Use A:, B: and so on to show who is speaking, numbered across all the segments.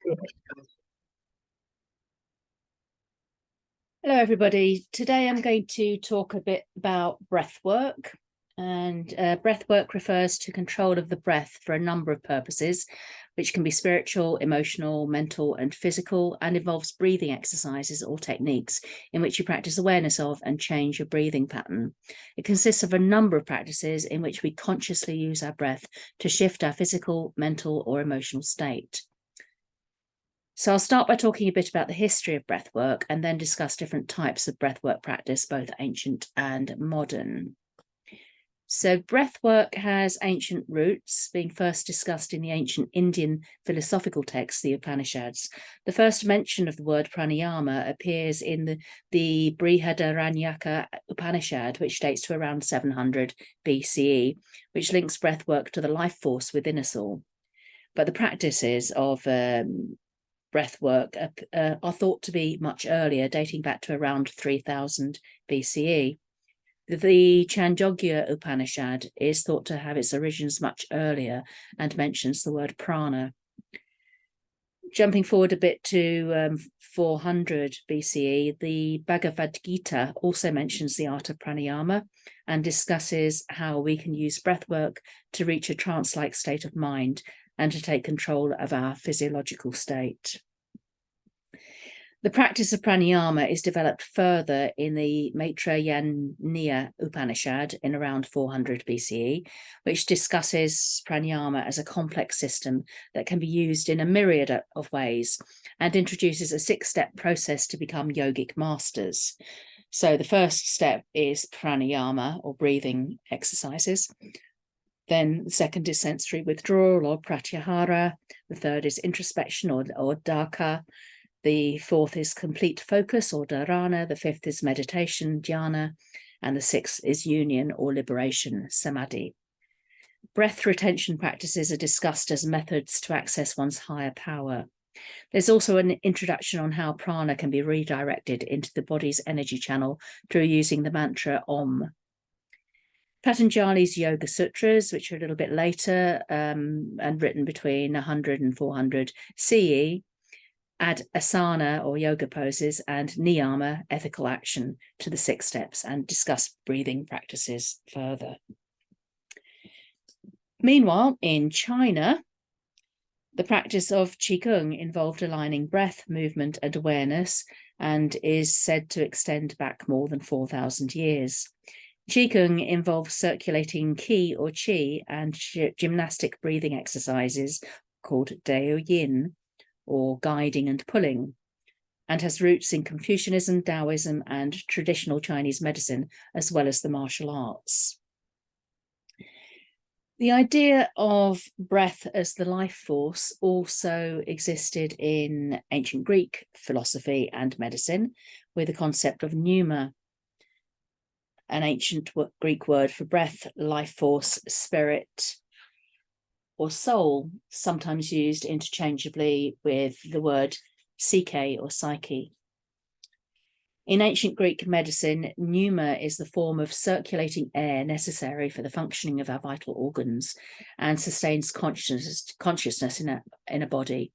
A: Hello, everybody. Today I'm going to talk a bit about breath work. And breath work refers to control of the breath for a number of purposes, which can be spiritual, emotional, mental, and physical, and involves breathing exercises or techniques in which you practice awareness of and change your breathing pattern. It consists of a number of practices in which we consciously use our breath to shift our physical, mental, or emotional state. So I'll start by talking a bit about the history of breathwork and then discuss different types of breathwork practice, both ancient and modern. So breathwork has ancient roots, being first discussed in the ancient Indian philosophical text, the Upanishads. The first mention of the word pranayama appears in the Brihadaranyaka Upanishad, which dates to around 700 BCE, which links breathwork to the life force within us all. But the practices of breathwork are thought to be much earlier, dating back to around 3000 BCE. The Chandogya Upanishad is thought to have its origins much earlier and mentions the word prana. Jumping forward a bit to 400 BCE, the Bhagavad Gita also mentions the art of pranayama and discusses how we can use breathwork to reach a trance-like state of mind and to take control of our physiological state. The practice of pranayama is developed further in the Maitrayaniya Upanishad in around 400 BCE, which discusses pranayama as a complex system that can be used in a myriad of ways and introduces a 6-step process to become yogic masters. So the first step is pranayama, or breathing exercises. Then the second is sensory withdrawal, or pratyahara. The third is introspection, or dhaka. The fourth is complete focus, or dharana. The fifth is meditation, dhyana. And the sixth is union, or liberation, samadhi. Breath retention practices are discussed as methods to access one's higher power. There's also an introduction on how prana can be redirected into the body's energy channel through using the mantra Om. Patanjali's Yoga Sutras, which are a little bit later and written between 100 and 400 CE, add asana, or yoga poses, and niyama, ethical action, to the 6 steps and discuss breathing practices further. Meanwhile, in China, the practice of Qigong involved aligning breath, movement, and awareness, and is said to extend back more than 4,000 years. Qigong involves circulating qi, or qi, and gymnastic breathing exercises called Dao Yin, or guiding and pulling, and has roots in Confucianism, Taoism, and traditional Chinese medicine, as well as the martial arts. The idea of breath as the life force also existed in ancient Greek philosophy and medicine, with the concept of pneuma, an ancient Greek word for breath, life force, spirit, or soul, sometimes used interchangeably with the word psyche or psyche. In ancient Greek medicine, pneuma is the form of circulating air necessary for the functioning of our vital organs and sustains consciousness in a body.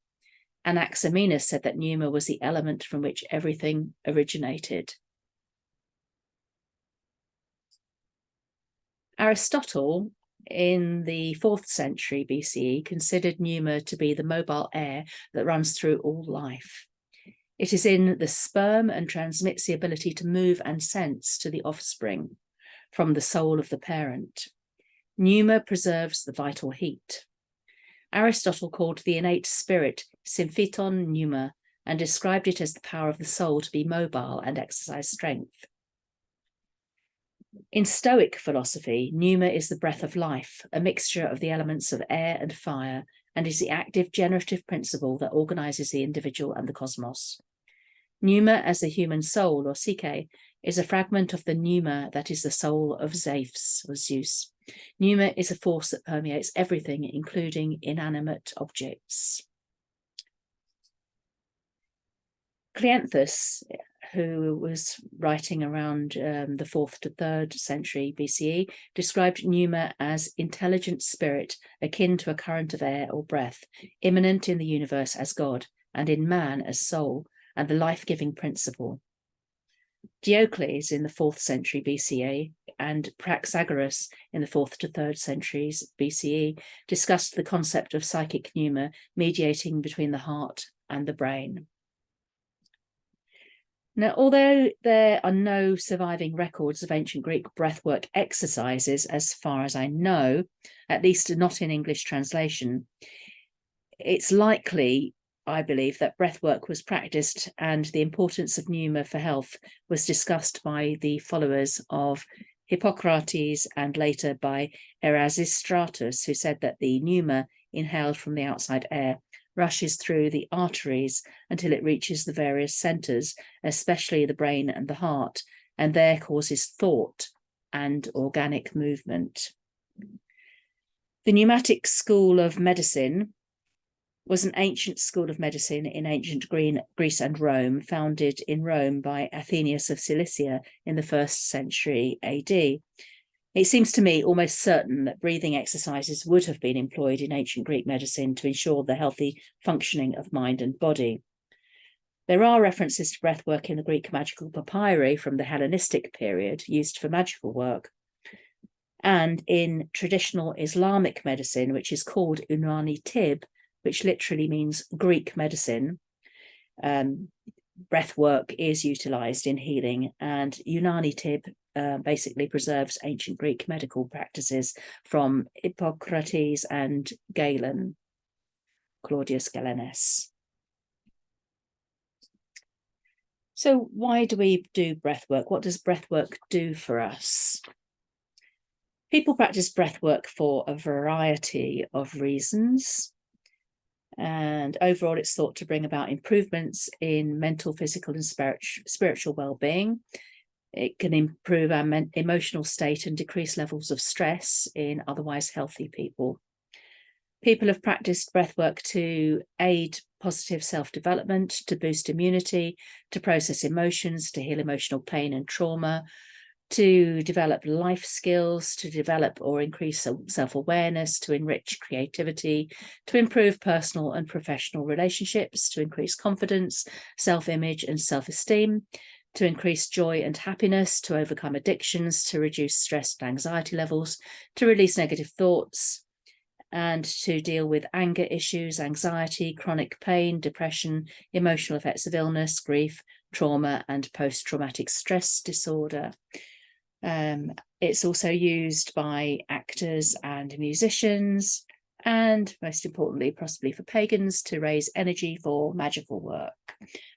A: Anaximenes said that pneuma was the element from which everything originated. Aristotle, in the 4th century BCE, considered pneuma to be the mobile air that runs through all life. It is in the sperm and transmits the ability to move and sense to the offspring from the soul of the parent. Pneuma preserves the vital heat. Aristotle called the innate spirit symphyton pneuma and described it as the power of the soul to be mobile and exercise strength. In Stoic philosophy, pneuma is the breath of life, a mixture of the elements of air and fire, and is the active generative principle that organizes the individual and the cosmos. Pneuma as the human soul, or psyche, is a fragment of the pneuma that is the soul of Zeus, or Zeus. Pneuma is a force that permeates everything, including inanimate objects. Cleanthus, who was writing around the 4th to 3rd century BCE, described pneuma as intelligent spirit, akin to a current of air or breath, immanent in the universe as God, and in man as soul and the life-giving principle. Diocles in the 4th century BCE and Praxagoras in the 4th to 3rd centuries BCE discussed the concept of psychic pneuma mediating between the heart and the brain. Now, although there are no surviving records of ancient Greek breathwork exercises, as far as I know, at least not in English translation, it's likely, I believe, that breathwork was practiced and the importance of pneuma for health was discussed by the followers of Hippocrates and later by Erasistratus, who said that the pneuma inhaled from the outside air rushes through the arteries until it reaches the various centres, especially the brain and the heart, and there causes thought and organic movement. The pneumatic school of medicine was an ancient school of medicine in ancient Greece and Rome, founded in Rome by Athenius of Cilicia in the 1st century AD. It seems to me almost certain that breathing exercises would have been employed in ancient Greek medicine to ensure the healthy functioning of mind and body. There are references to breathwork in the Greek magical papyri from the Hellenistic period used for magical work, and in traditional Islamic medicine, which is called Unani Tib, which literally means Greek medicine. Breathwork is utilised in healing, and Unani Tib basically preserves ancient Greek medical practices from Hippocrates and Galen, Claudius Galenus. So why do we do breathwork? What does breathwork do for us? People practice breathwork for a variety of reasons. And overall, it's thought to bring about improvements in mental, physical, and spiritual well-being. It can improve our emotional state and decrease levels of stress in otherwise healthy people. People have practiced breathwork to aid positive self-development, to boost immunity, to process emotions, to heal emotional pain and trauma, to develop life skills, to develop or increase self-awareness, to enrich creativity, to improve personal and professional relationships, to increase confidence, self-image and self-esteem, to increase joy and happiness, to overcome addictions, to reduce stress and anxiety levels, to release negative thoughts, and to deal with anger issues, anxiety, chronic pain, depression, emotional effects of illness, grief, trauma, and post-traumatic stress disorder. It's also used by actors and musicians, and most importantly, possibly for pagans, to raise energy for magical work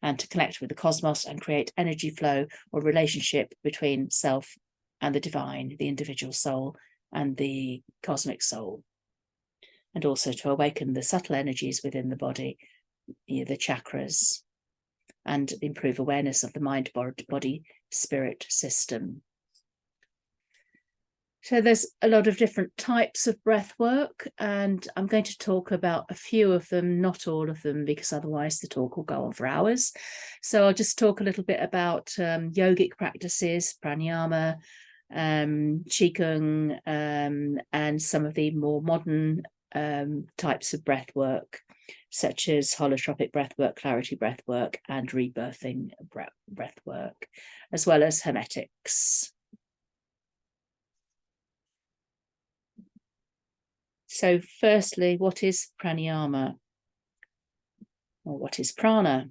A: and to connect with the cosmos and create energy flow or relationship between self and the divine, the individual soul and the cosmic soul, and also to awaken the subtle energies within the body, the chakras, and improve awareness of the mind, body, spirit system. So there's a lot of different types of breath work, and I'm going to talk about a few of them, not all of them, because otherwise the talk will go on for hours. So I'll just talk a little bit about yogic practices, pranayama, qigong, and some of the more modern types of breath work, such as holotropic breath work, clarity breath work, and rebirthing breath work, as well as hermetics. So firstly, what is pranayama? Or what is prana?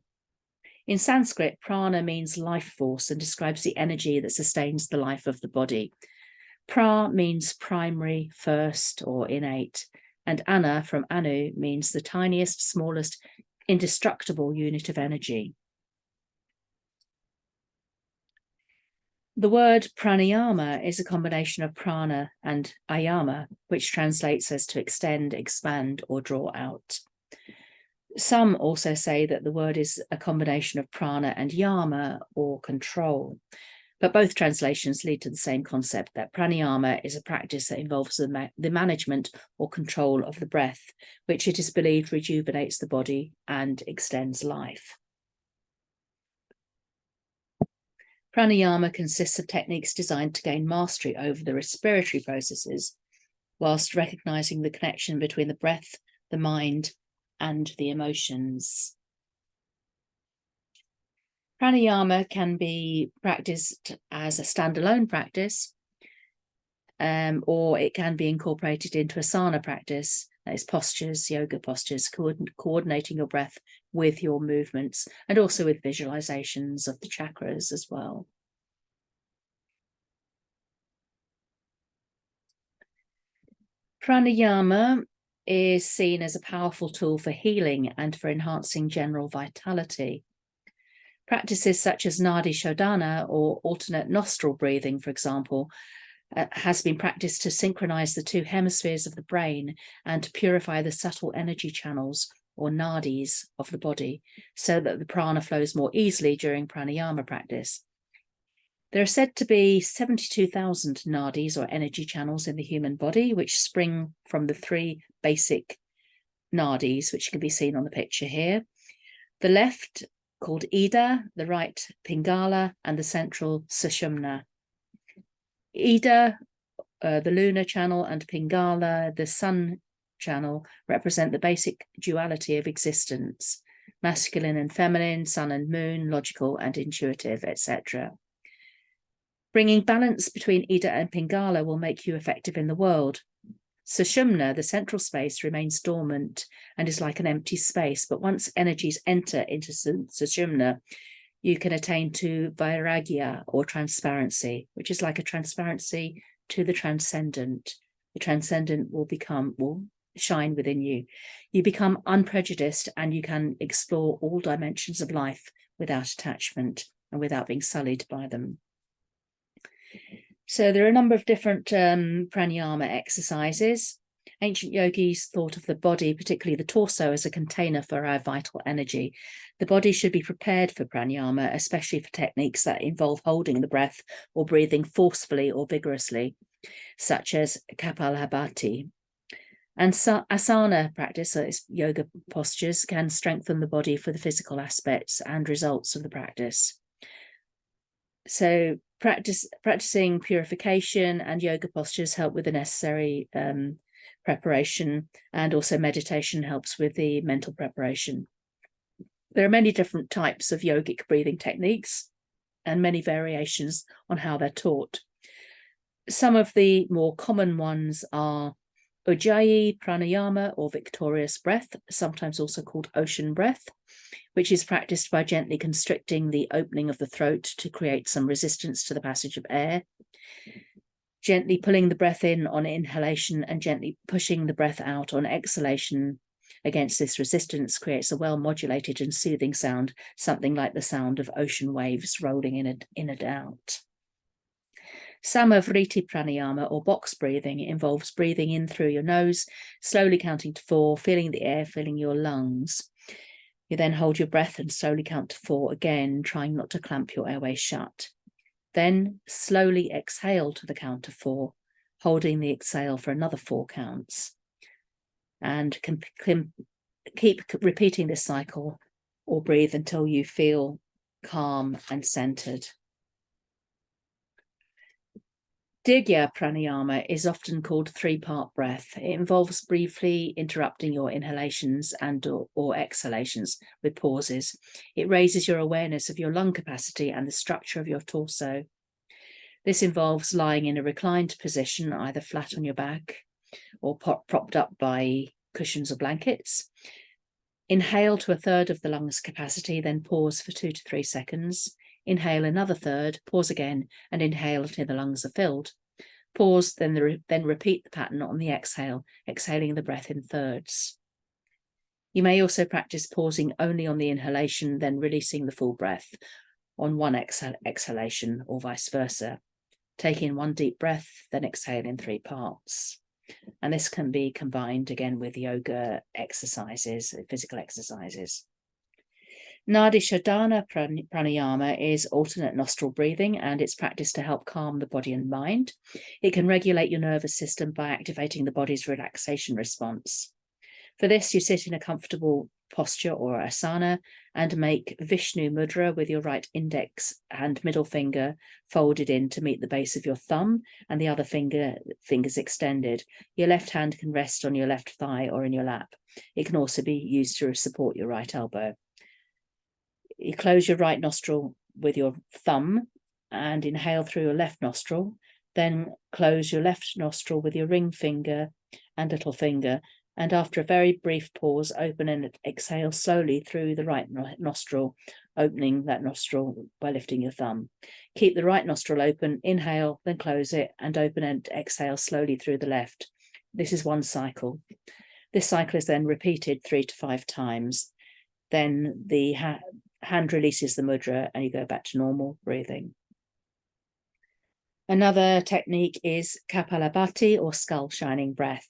A: In Sanskrit, prana means life force and describes the energy that sustains the life of the body. Pra means primary, first, or innate, and ana from anu means the tiniest, smallest, indestructible unit of energy. The word pranayama is a combination of prana and ayama, which translates as to extend, expand, or draw out. Some also say that the word is a combination of prana and yama, or control. But both translations lead to the same concept, that pranayama is a practice that involves the management or control of the breath, which it is believed rejuvenates the body and extends life. Pranayama consists of techniques designed to gain mastery over the respiratory processes, whilst recognizing the connection between the breath, the mind, and the emotions. Pranayama can be practiced as a standalone practice, or it can be incorporated into asana practice, that is postures, yoga postures, coordinating your breath with your movements, and also with visualizations of the chakras as well. Pranayama is seen as a powerful tool for healing and for enhancing general vitality. Practices such as Nadi Shodhana or alternate nostril breathing, for example, has been practiced to synchronize the two hemispheres of the brain and to purify the subtle energy channels or nadis of the body so that the prana flows more easily during pranayama practice. There are said to be 72,000 nadis or energy channels in the human body, which spring from the three basic nadis, which can be seen on the picture here. The left, called Ida, the right, Pingala, and the central, Sushumna. Ida, the lunar channel, and Pingala, the sun channel, represent the basic duality of existence, masculine and feminine, sun and moon, logical and intuitive, etc. Bringing balance between Ida and Pingala will make you effective in the world. Sushumna, the central space, remains dormant and is like an empty space, but once energies enter into Sushumna, you can attain to vairagya or transparency, which is like a transparency to the transcendent. The transcendent will shine within you. You become unprejudiced and you can explore all dimensions of life without attachment and without being sullied by them. So there are a number of different pranayama exercises. Ancient yogis thought of the body, particularly the torso, as a container for our vital energy. The body should be prepared for pranayama, especially for techniques that involve holding the breath or breathing forcefully or vigorously, such as Kapalabhati. And asana practice, so it's yoga postures, can strengthen the body for the physical aspects and results of the practice. So practicing purification and yoga postures help with the necessary preparation, and also meditation helps with the mental preparation. There are many different types of yogic breathing techniques and many variations on how they're taught. Some of the more common ones are Ujjayi pranayama, or victorious breath, sometimes also called ocean breath, which is practiced by gently constricting the opening of the throat to create some resistance to the passage of air. Gently pulling the breath in on inhalation and gently pushing the breath out on exhalation against this resistance creates a well-modulated and soothing sound, something like the sound of ocean waves rolling in and out. Samavriti pranayama, or box breathing, involves breathing in through your nose, slowly counting to 4, feeling the air filling your lungs. You then hold your breath and slowly count to 4 again, trying not to clamp your airway shut. Then slowly exhale to the count of 4, holding the exhale for another 4 counts. And keep repeating this cycle or breathe until you feel calm and centered. Dirgya pranayama is often called 3-part breath. It involves briefly interrupting your inhalations and or exhalations with pauses. It raises your awareness of your lung capacity and the structure of your torso. This involves lying in a reclined position, either flat on your back or propped up by cushions or blankets. Inhale to 1/3 of the lungs capacity, then pause for 2 to 3 seconds. Inhale another 1/3, pause again, and inhale until the lungs are filled. Pause, then repeat the pattern on the exhale, exhaling the breath in thirds. You may also practice pausing only on the inhalation, then releasing the full breath on one exhalation, or vice versa. Take in 1 deep breath, then exhale in 3 parts. And this can be combined again with yoga exercises, physical exercises. Nadi Shodhana pranayama is alternate nostril breathing, and it's practiced to help calm the body and mind. It can regulate your nervous system by activating the body's relaxation response. For this, you sit in a comfortable posture or asana and make Vishnu mudra with your right index and middle finger folded in to meet the base of your thumb and the other fingers extended. Your left hand can rest on your left thigh or in your lap. It can also be used to support your right elbow. You close your right nostril with your thumb and inhale through your left nostril, then close your left nostril with your ring finger and little finger, and after a very brief pause, open and exhale slowly through the right nostril, opening that nostril by lifting your thumb. Keep the right nostril open, inhale, then close it, and open and exhale slowly through the left. This is one cycle. This cycle is then repeated 3 to 5 times. Then the hand releases the mudra and you go back to normal breathing. Another technique is Kapalabhati, or skull shining breath.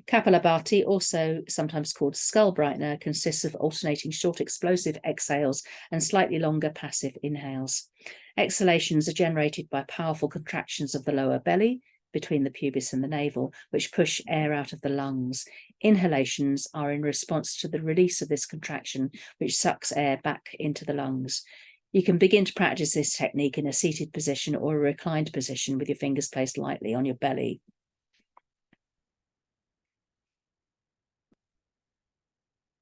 A: Kapalabhati, also sometimes called skull brightener, consists of alternating short explosive exhales and slightly longer passive inhales. Exhalations are generated by powerful contractions of the lower belly between the pubis and the navel, which push air out of the lungs. Inhalations are in response to the release of this contraction, which sucks air back into the lungs. You can begin to practice this technique in a seated position or a reclined position with your fingers placed lightly on your belly.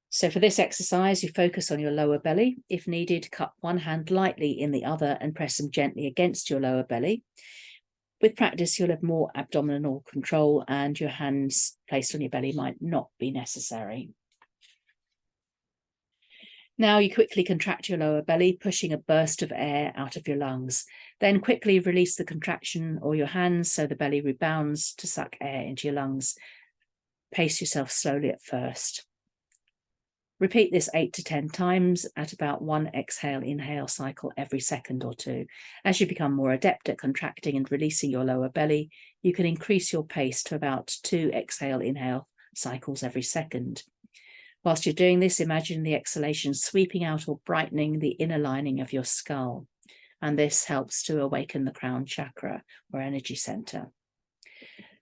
A: So for this exercise, you focus on your lower belly. If needed, cup one hand lightly in the other and press them gently against your lower belly. With practice, you'll have more abdominal control and your hands placed on your belly might not be necessary. Now you quickly contract your lower belly, pushing a burst of air out of your lungs. Then quickly release the contraction or your hands so the belly rebounds to suck air into your lungs. Pace yourself slowly at first. Repeat this 8 to 10 times at about 1 exhale-inhale cycle every second or two. As you become more adept at contracting and releasing your lower belly, you can increase your pace to about 2 exhale-inhale cycles every second. Whilst you're doing this, imagine the exhalation sweeping out or brightening the inner lining of your skull. And this helps to awaken the crown chakra or energy center.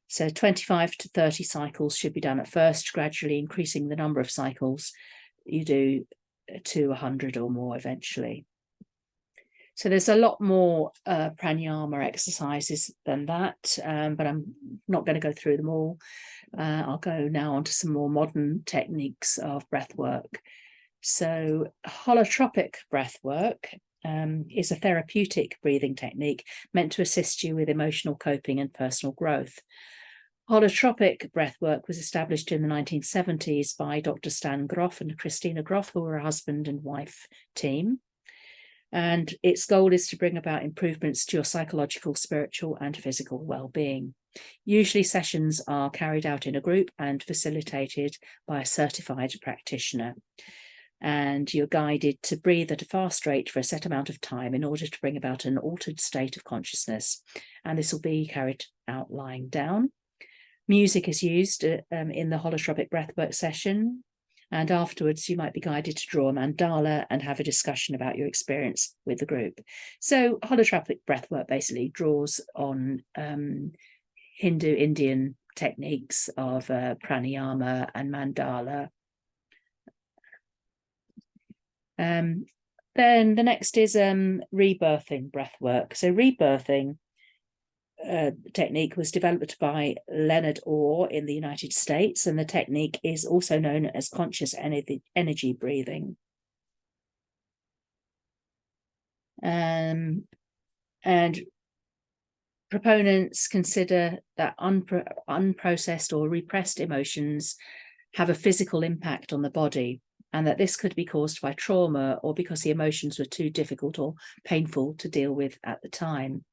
A: So 25 to 30 cycles should be done at first, gradually increasing the number of cycles you do to 100 or more eventually. So there's a lot more pranayama exercises than that, but I'm not going to go through them all. I'll go now on to some more modern techniques of breath work. So holotropic breath work is a therapeutic breathing technique meant to assist you with emotional coping and personal growth. Holotropic breathwork was established in the 1970s by Dr. Stan Grof and Christina Grof, who were a husband and wife team. And its goal is to bring about improvements to your psychological, spiritual, and physical well-being. Usually sessions are carried out in a group and facilitated by a certified practitioner. And you're guided to breathe at a fast rate for a set amount of time in order to bring about an altered state of consciousness. And this will be carried out lying down. Music is used in the holotropic breathwork session, and afterwards you might be guided to draw a mandala and have a discussion about your experience with the group. So holotropic breathwork basically draws on Hindu Indian techniques of pranayama and mandala. Then the next is rebirthing breathwork. So rebirthing technique was developed by Leonard Orr in the United States, and the technique is also known as conscious energy breathing. And proponents consider that unprocessed or repressed emotions have a physical impact on the body, and that this could be caused by trauma or because the emotions were too difficult or painful to deal with at the time.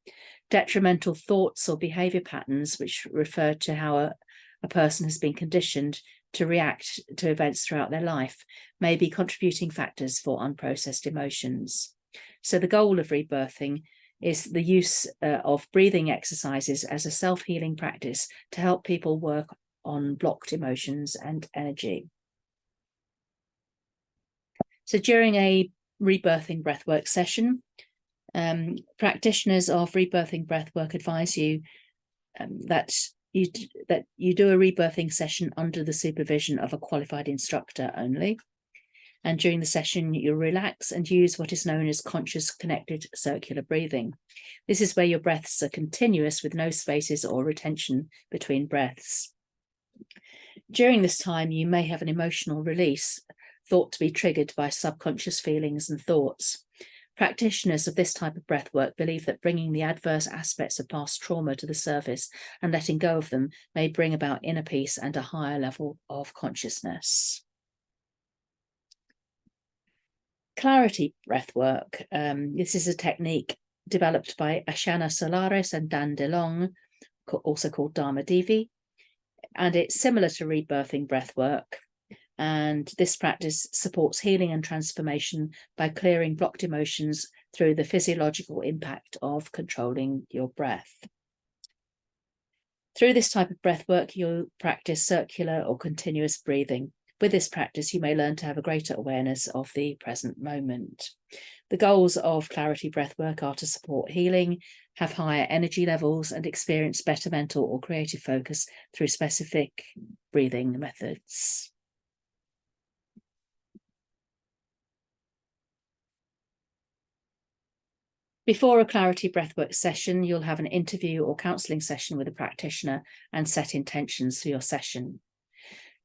A: Detrimental thoughts or behavior patterns, which refer to how a person has been conditioned to react to events throughout their life, may be contributing factors for unprocessed emotions. So the goal of rebirthing is the use of breathing exercises as a self-healing practice to help people work on blocked emotions and energy. So during a rebirthing breathwork session, practitioners of rebirthing breathwork advise you that you do a rebirthing session under the supervision of a qualified instructor only. And during the session, you relax and use what is known as conscious connected circular breathing. This is where your breaths are continuous with no spaces or retention between breaths. During this time, you may have an emotional release thought to be triggered by subconscious feelings and thoughts. Practitioners of this type of breath work believe that bringing the adverse aspects of past trauma to the surface and letting go of them may bring about inner peace and a higher level of consciousness. Clarity breath work. This is a technique developed by Ashana Solaris and Dan DeLong, also called Dharma Devi, and it's similar to rebirthing breath work. And this practice supports healing and transformation by clearing blocked emotions through the physiological impact of controlling your breath. Through this type of breath work, you'll practice circular or continuous breathing. With this practice, you may learn to have a greater awareness of the present moment. The goals of clarity breathwork are to support healing, have higher energy levels, and experience better mental or creative focus through specific breathing methods. Before a clarity breathwork session, you'll have an interview or counselling session with a practitioner and set intentions for your session.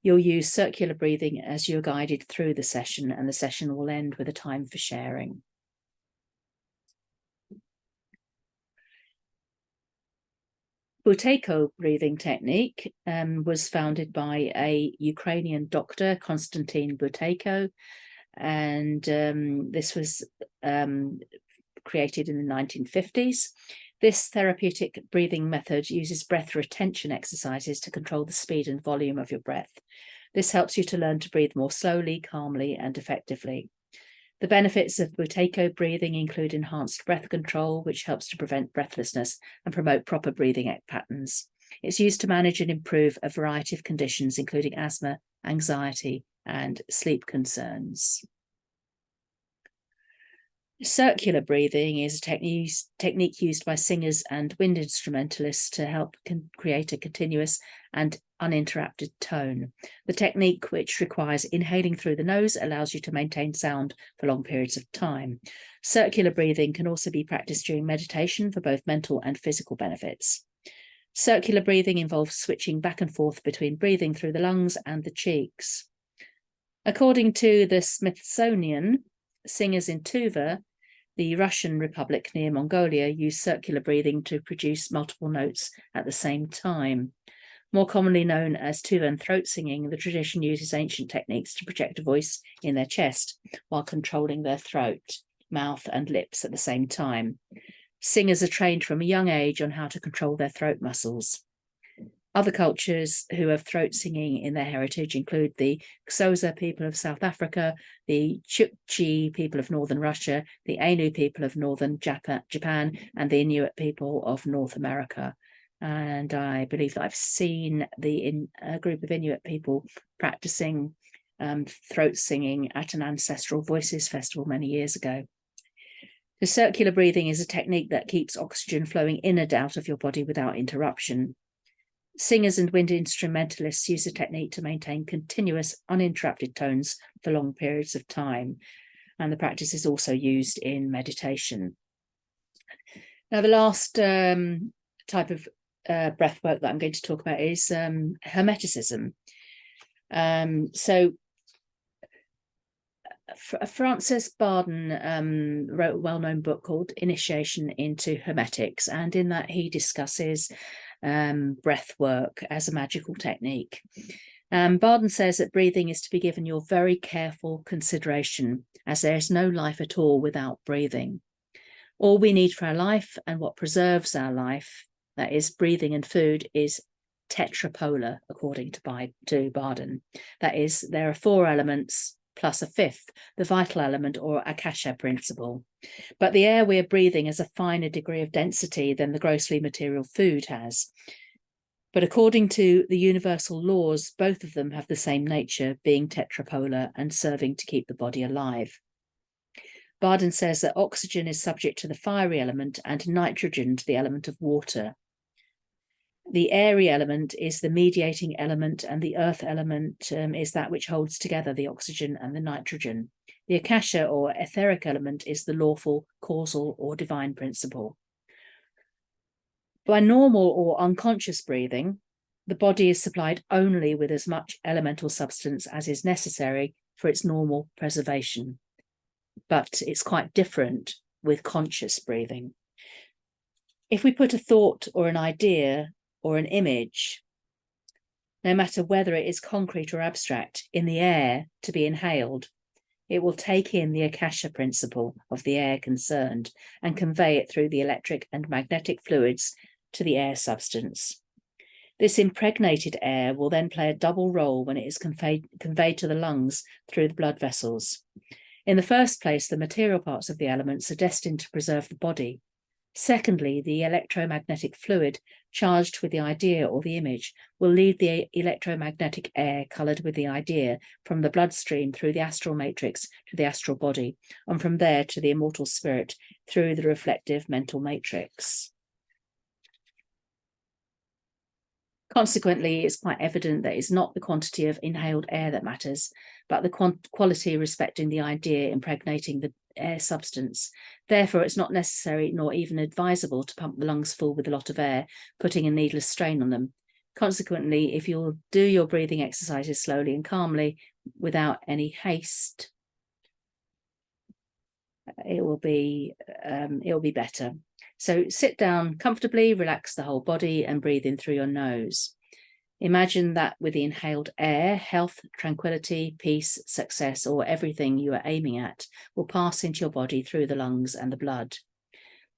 A: You'll use circular breathing as you're guided through the session, and the session will end with a time for sharing. Buteyko breathing technique was founded by a Ukrainian doctor, Konstantin Buteyko, and this was created in the 1950s. This therapeutic breathing method uses breath retention exercises to control the speed and volume of your breath. This helps you to learn to breathe more slowly, calmly, and effectively. The benefits of Buteyko breathing include enhanced breath control, which helps to prevent breathlessness and promote proper breathing patterns. It's used to manage and improve a variety of conditions, including asthma, anxiety, and sleep concerns. Circular breathing is a technique used by singers and wind instrumentalists to help create a continuous and uninterrupted tone. The technique, which requires inhaling through the nose, allows you to maintain sound for long periods of time. Circular breathing can also be practiced during meditation for both mental and physical benefits. Circular breathing involves switching back and forth between breathing through the lungs and the cheeks. According to the Smithsonian, singers in Tuva, the Russian Republic near Mongolia, use circular breathing to produce multiple notes at the same time. More commonly known as Tuvan throat singing, the tradition uses ancient techniques to project a voice in their chest while controlling their throat, mouth, and lips at the same time. Singers are trained from a young age on how to control their throat muscles. Other cultures who have throat singing in their heritage include the Xhosa people of South Africa, the Chukchi people of northern Russia, the Ainu people of northern Japan, and the Inuit people of North America. And I believe that I've seen a group of Inuit people practicing throat singing at an Ancestral Voices festival many years ago. The circular breathing is a technique that keeps oxygen flowing in and out of your body without interruption. Singers and wind instrumentalists use the technique to maintain continuous, uninterrupted tones for long periods of time, and the practice is also used in meditation. Now, the last type of breath work that I'm going to talk about is Hermeticism. Francis Bardon wrote a well-known book called Initiation into Hermetics, and in that he discusses breath work as a magical technique. Bardon says that breathing is to be given your very careful consideration, as there is no life at all without breathing. All we need for our life and what preserves our life, that is breathing and food, is tetrapolar, according to Bardon. That is, there are 4 elements plus a 5th, the vital element or Akasha principle. But the air we are breathing has a finer degree of density than the grossly material food has. But according to the universal laws, both of them have the same nature, being tetrapolar and serving to keep the body alive. Bardon says that oxygen is subject to the fiery element and nitrogen to the element of water. The airy element is the mediating element, and the earth element is that which holds together the oxygen and the nitrogen. The Akasha or etheric element is the lawful, causal, or divine principle. By normal or unconscious breathing, the body is supplied only with as much elemental substance as is necessary for its normal preservation. But it's quite different with conscious breathing. If we put a thought or an idea or an image, no matter whether it is concrete or abstract, in the air to be inhaled, it will take in the Akasha principle of the air concerned and convey it through the electric and magnetic fluids to the air substance. This impregnated air will then play a double role when it is conveyed to the lungs through the blood vessels. In the first place, the material parts of the elements are destined to preserve the body. Secondly, the electromagnetic fluid charged with the idea or the image will lead the electromagnetic air coloured with the idea from the bloodstream through the astral matrix to the astral body, and from there to the immortal spirit through the reflective mental matrix. Consequently, it's quite evident that it's not the quantity of inhaled air that matters, but the quality respecting the idea impregnating the air substance. Therefore, it's not necessary nor even advisable to pump the lungs full with a lot of air, putting a needless strain on them. Consequently, if you'll do your breathing exercises slowly and calmly without any haste, it will be better. So sit down comfortably, relax the whole body and breathe in through your nose. Imagine that with the inhaled air, health, tranquility, peace, success, or everything you are aiming at will pass into your body through the lungs and the blood.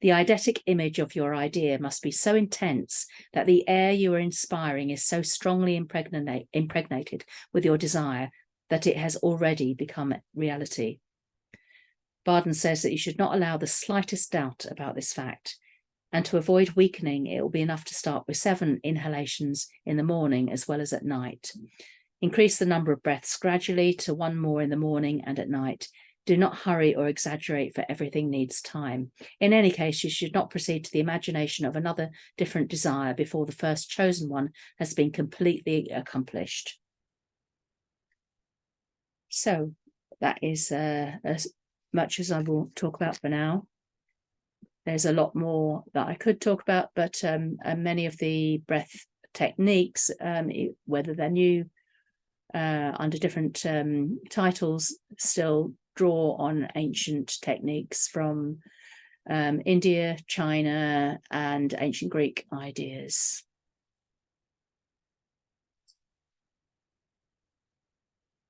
A: The eidetic image of your idea must be so intense that the air you are inspiring is so strongly impregnated with your desire that it has already become reality. Barden says that you should not allow the slightest doubt about this fact. And to avoid weakening, it will be enough to start with 7 inhalations in the morning as well as at night. Increase the number of breaths gradually to 1 more in the morning and at night. Do not hurry or exaggerate, for everything needs time. In any case, you should not proceed to the imagination of another different desire before the first chosen one has been completely accomplished. So that is as much as I will talk about for now. There's a lot more that I could talk about, but many of the breath techniques, whether they're new under different titles, still draw on ancient techniques from India, China, and ancient Greek ideas.